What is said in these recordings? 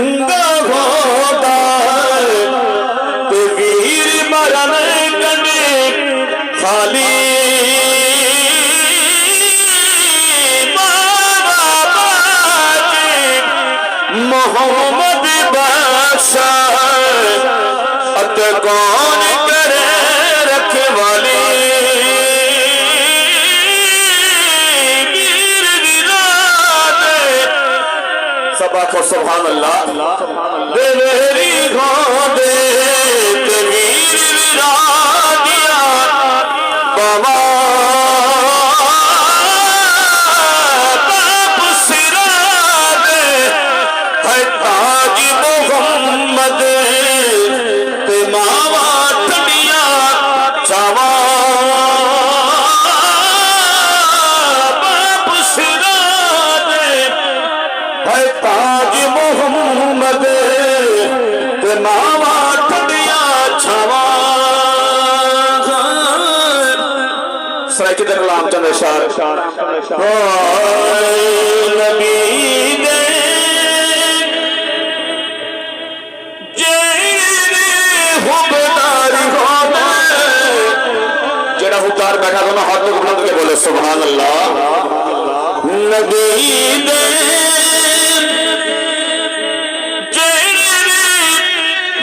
नंगा होता ते वीर मरण कने खाली मोहम्मद बादशाह अत कौन करे रखवाली सबा को सुभान अल्लाह दे मेरी गोदे तेरी रादिया बाबा बाप सिरा दे है ताज मोहम्मद ते मावा ठंडिया चावा बाप सिरा दे है ताज मोहम्मद ते मावा ठंडिया छावा सराय के कलाम चंद इशार नबी दे जेरे हुबदारी होवे जेड़ा हुबदार बैठा दोनों हाथ को बुलंद के बोले सुभान अल्लाह नबी दे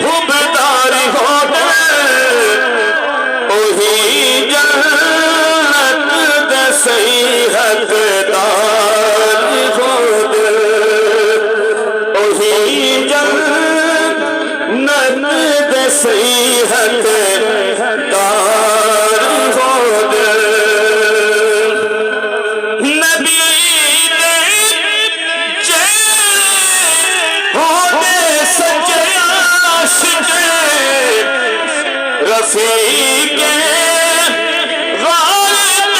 हुबदारी होवे ओही जन्नत दे सही हकदार होवे ओही जन्नत दे सही हकदार होवे नबी दे होवे सच्चे आशिक रफीक गालिब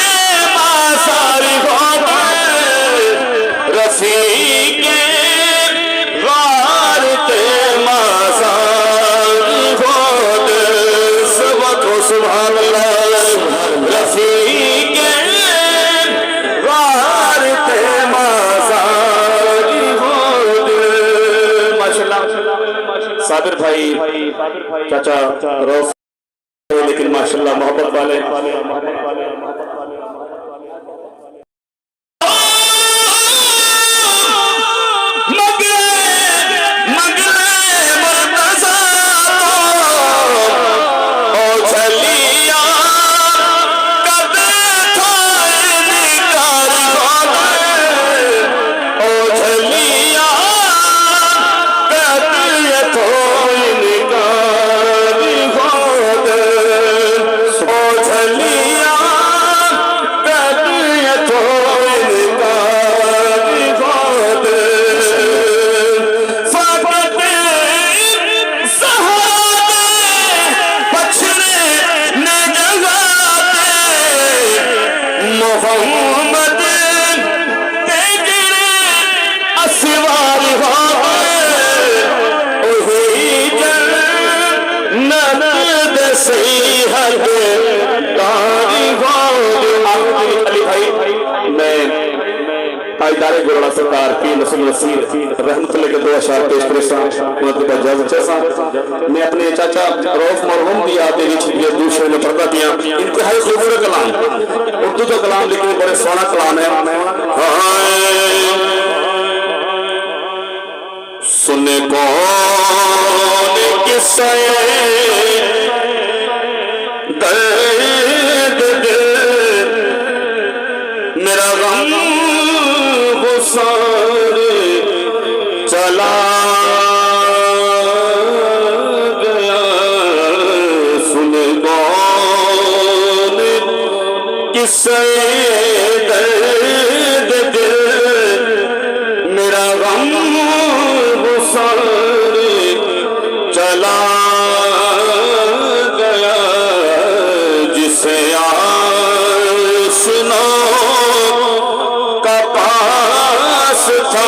मासारी होवे रफीक गालिब मासारी होवे सबको सुभान अल्लाह रफीक गालिब मासारी होवे माशाल्लाह साबिर भाई चाचा रोफ लेकिन माशाल्लाह मोहब्बत वाले मोहम्मद तेरे असवार ओही जन्नत दे सही हकदार अली भाई मैं ताजदारे गुरुला सरकार की नसीर नसीर रहमतुल्लाह के दो अशार पेश करें मैं अपने चाचा रऊफ मरहूम की याद दे विच ये दूसरे ने पढ़ता पिया इंतहाई खूबसूरत कलाम उर्दू तो कलाम लेकिन बड़े सोहना कलाम है सुने कौन किस्से दर्द दिल मेरा गम गुसार चला गया सुने कौन किस्से दर्द दिल मेरा गम गुसार चला गया जिसे आसनो का पास था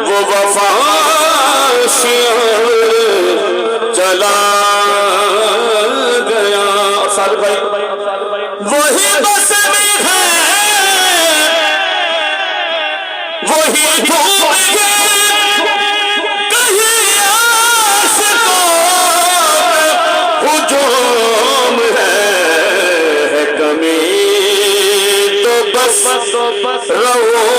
वो वफा चला गया साल भाई वही बस में है वही धूप है मालूम है कमी तो बस रहो